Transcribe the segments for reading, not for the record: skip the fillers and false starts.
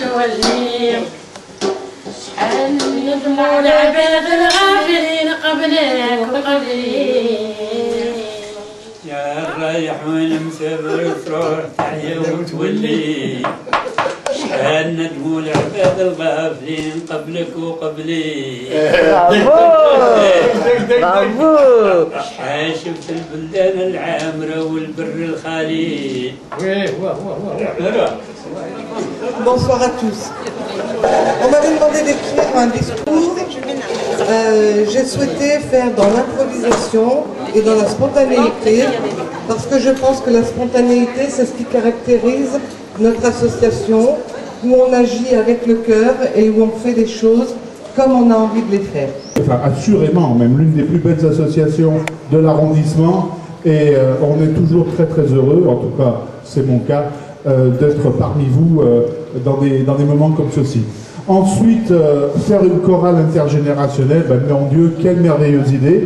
تولي شحال يظلموا العباد الغافلين قبلك وقبلي يا رايح ونمسر تروح تحيا وتولي شحال ندموا العباد الغافلين قبلك وقبلي برافو شحال شفت البلدان العامرة والبر الخالي. Bonsoir à tous. On m'avait demandé d'écrire un discours. J'ai souhaité faire dans l'improvisation et dans la spontanéité, parce que je pense que la spontanéité, c'est ce qui caractérise notre association, où on agit avec le cœur et où on fait des choses comme on a envie de les faire. Enfin, assurément, même l'une des plus belles associations de l'arrondissement, et on est toujours très très heureux, en tout cas c'est mon cas, d'être parmi vous dans des moments comme ceci. Ensuite, faire une chorale intergénérationnelle, ben, mon Dieu, quelle merveilleuse idée.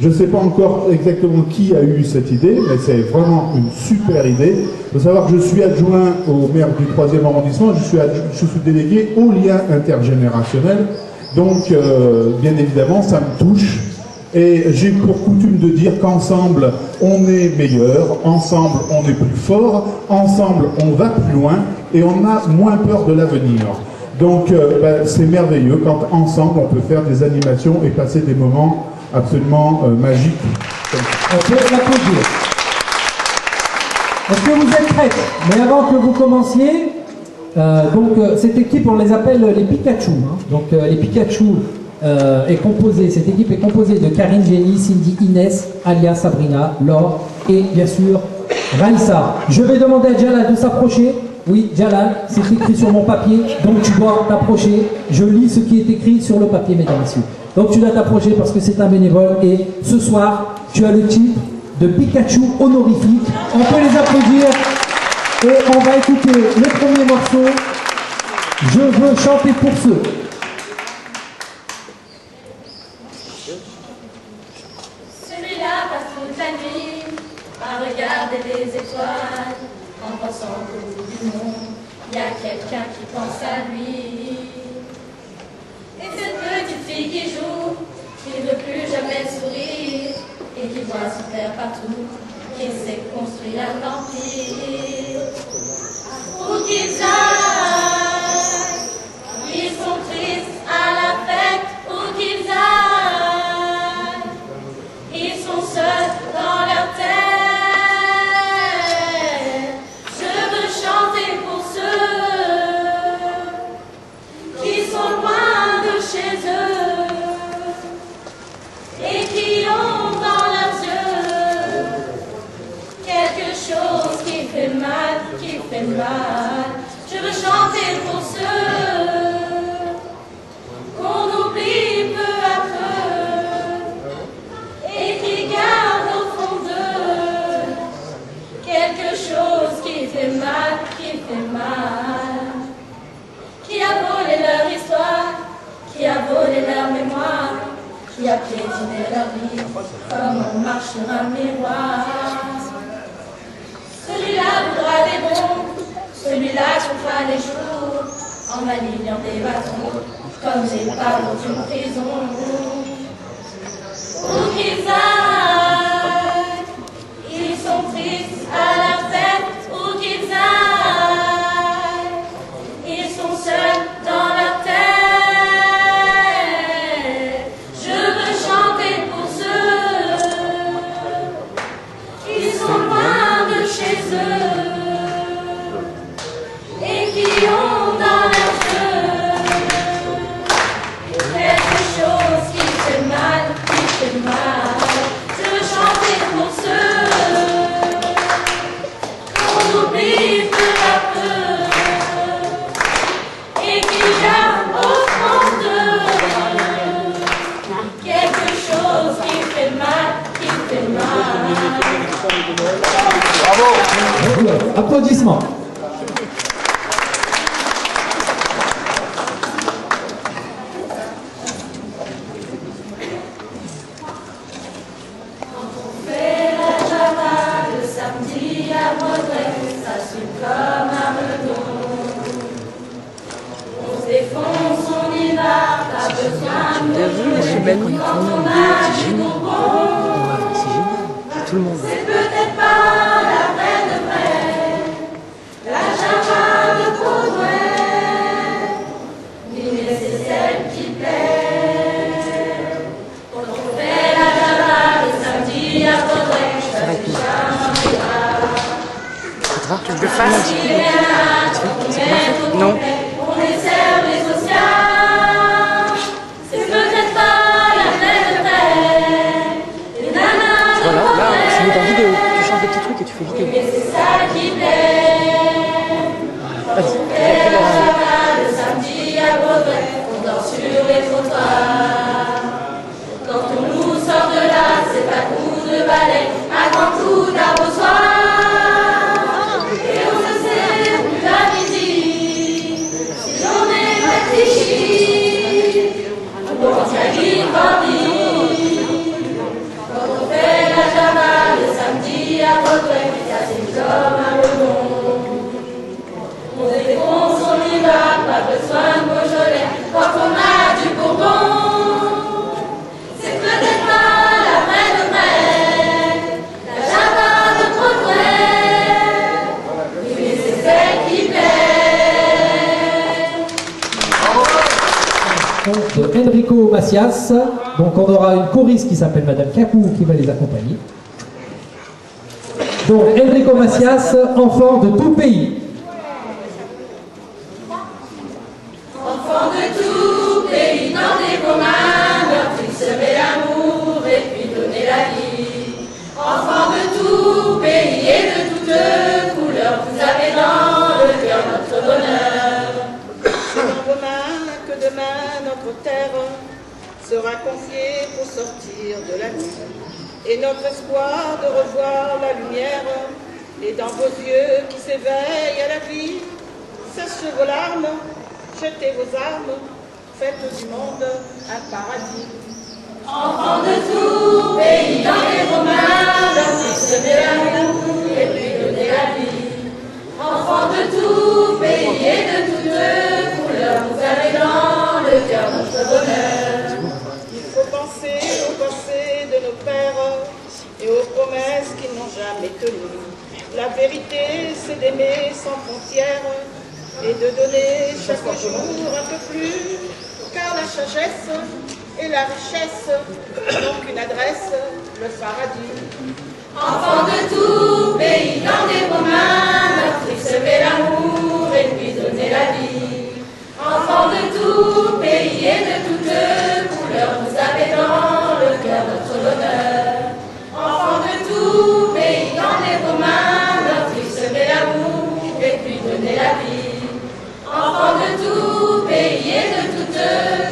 Je ne sais pas encore exactement qui a eu cette idée, mais c'est vraiment une super idée. Il faut savoir que je suis adjoint au maire du 3e arrondissement, je suis délégué au lien intergénérationnel, donc bien évidemment ça me touche. Et j'ai pour coutume de dire qu'ensemble, on est meilleur, ensemble, on est plus fort, ensemble, on va plus loin et on a moins peur de l'avenir. Donc, ben, c'est merveilleux quand ensemble, on peut faire des animations et passer des moments absolument magiques. On peut l'applaudir. Est-ce que vous êtes prêts? Mais avant que vous commenciez, cette équipe, on les appelle les Pikachu. Hein. Donc, les Pikachu... cette équipe est composée de Karine, Jenny, Cindy, Inès, Alia, Sabrina, Laure et bien sûr Raïssa. Je vais demander à Jalal de s'approcher. Oui, Jalal, c'est écrit sur mon papier, donc tu dois t'approcher. Je lis ce qui est écrit sur le papier, mesdames et messieurs. Donc tu dois t'approcher parce que c'est un bénévole et ce soir, tu as le titre de Pikachu honorifique. On peut les applaudir et on va écouter le premier morceau. Je veux chanter pour ceux. Regarder les étoiles en pensant qu'au bout du monde, il y a quelqu'un qui pense à lui. Et cette petite fille qui joue, qui ne veut plus jamais sourire, et qui voit son père partout, qui sait construire un empire. Où qu'ils aillent, ils sont tristes à la fête, où qu'ils aillent, ils sont seuls dans leur tête. Je veux chanter pour ceux qu'on oublie peu à peu et qui gardent au fond d'eux quelque chose qui fait mal, qui a volé leur histoire, qui a volé leur mémoire, qui a piétiné leur vie comme on marche sur un miroir. Celui-là voudra des bons, celui-là chauffera les jours en maniant des bâtons comme les barreaux d'une prison. Où qu'ils aillent, ils sont tristes à la fête. Où qu'ils aillent, ils sont seuls dans leur tête. Je veux chanter pour ceux qui sont loin de chez eux et qui ont dans leurs yeux quelque chose qui Applaudissements. Tout le monde. C'est peut-être pas la peine de vrai, la java de Baudouin, mais c'est celle qui plaît. Quand on fait la java le samedi à Baudouin, ça fait Tu le fasses? Non. on est servi social. C'est peut-être pas la peine de vrai, les nanas de Voilà, là, Baudouin. c'est mis dans vidéo. Tu changes de petits trucs et tu fais vidéo. Mais c'est ça qui plaît. Vas-y. Le samedi à Baudouin, on dort sur les trottoirs. Quand on nous sort de là, c'est à coups de balai, à grand coup d'arrosoir. Et on ne sait plus à midi si l'on est réfléchi. On s'agit bandit. Quand on fait la java le samedi à Baudouin, ça c'est comme un rebond. On défonce, on y va, pas besoin de Beaujolais quand on a du Bourbon. C'est peut-être pas la vraie de vrai, la java de Baudouin, mais c'est celle qui plaît. Donc, Enrico Macias. Donc on aura une choriste qui s'appelle Madame Capou qui va les accompagner. Donc Enrico Macias, enfant de tout pays. Enfant de tout pays, dans des communs, meurtriers, semer l'amour et puis donner la vie. Enfant de tout pays et de toutes couleurs, vous avez dans le cœur notre bonheur. C'est dans vos mains que demain notre terre sera confiée pour sortir de la nuit. Et notre espoir de revoir la lumière est dans vos yeux qui s'éveillent à la vie. Sèchez vos larmes, jetez vos armes, faites du monde un paradis. Enfant de tout pays, dans les Romains, meurtriers, semer l'amour et puis donner la vie. Enfant de tout pays et de toutes couleurs, vous avez dans le cœur notre bonheur. Il faut penser au passé de nos pères et aux promesses qu'ils n'ont jamais tenues. La vérité, c'est d'aimer sans frontières et de donner chaque jour un peu plus, car la sagesse et la richesse n'ont qu'une adresse, le paradis. Enfant de tout pays, dans des Romains, meurtriers, semer l'amour et puis donner la vie. Enfant de tout pays et de toutes couleurs, vous avez dans le cœur notre bonheur. Enfant de tout pays, dans les Romains, meurtriers, semer l'amour et puis donner la vie. Enfant de tout pays et de toutes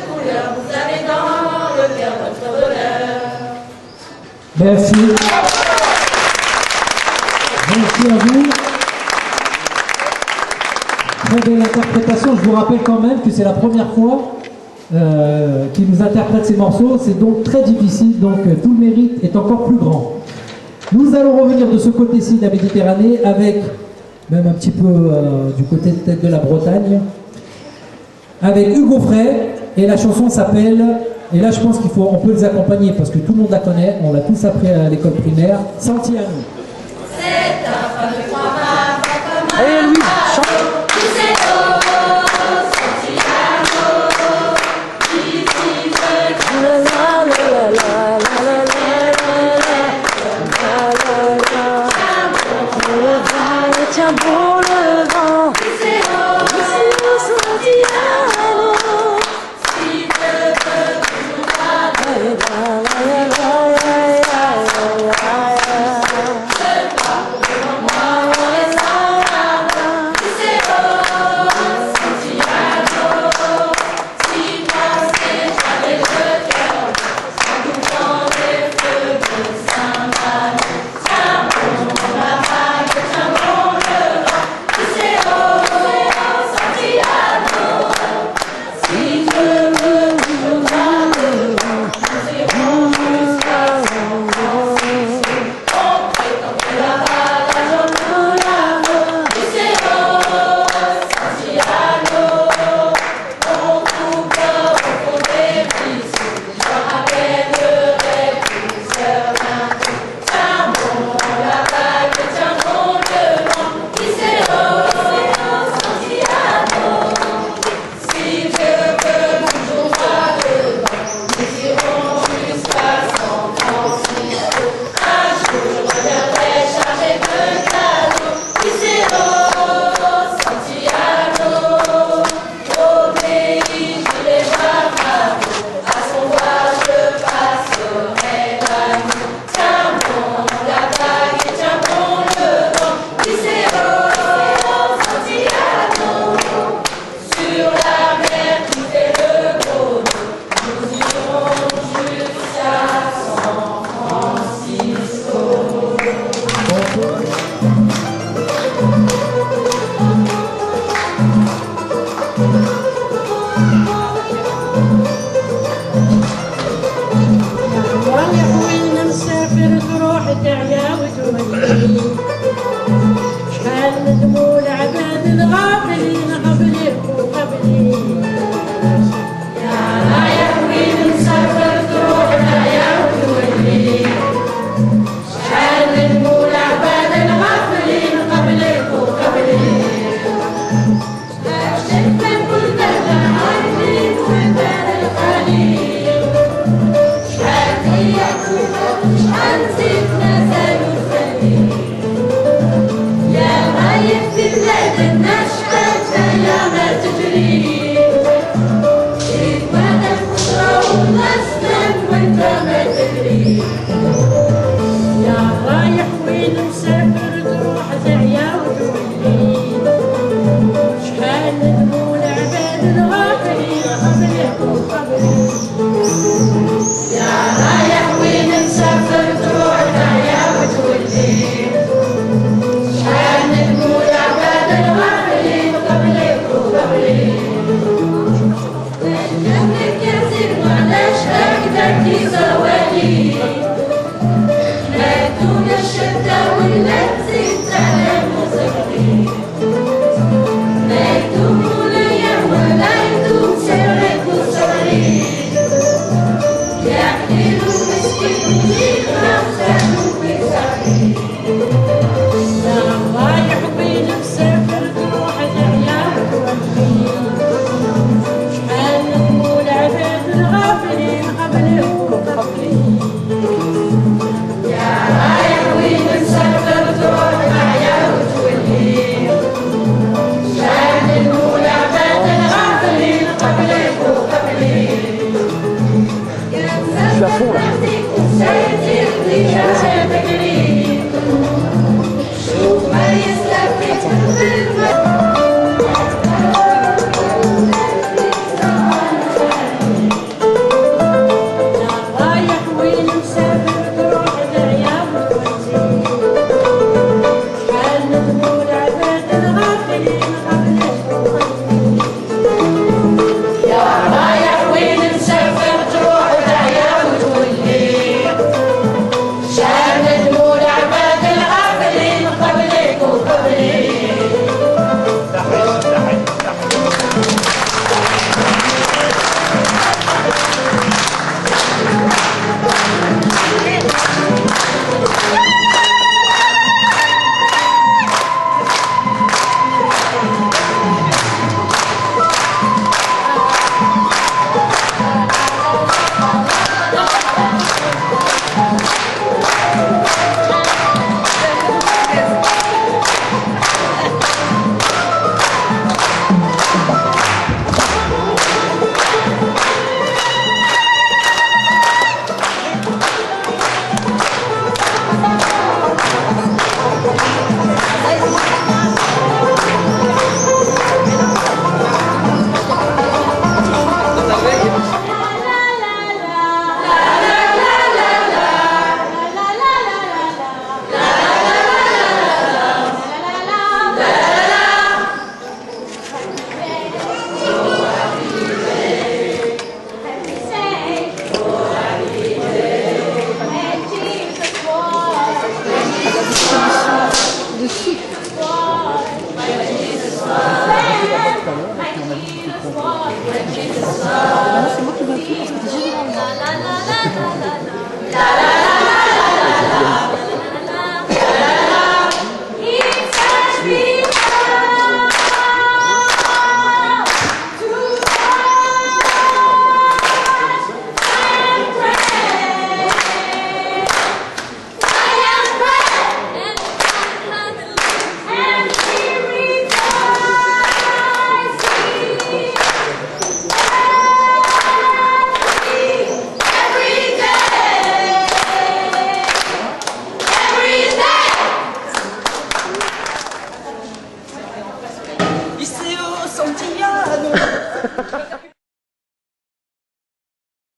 couleurs, vous avez dans le cœur notre bonheur. Merci. Merci à vous. Très belle interprétation. Je vous rappelle quand même que c'est la première fois qu'il nous interprète ces morceaux. C'est donc très difficile, donc tout le mérite est encore plus grand. Nous allons revenir de ce côté-ci de la Méditerranée avec, même un petit peu du côté peut-être de la Bretagne, avec Hugo Frey, et la chanson s'appelle, et là je pense on peut les accompagner parce que tout le monde la connaît, on l'a tous appris à l'école primaire, Santiano. C'est un fameux point comme un Allez, Louis.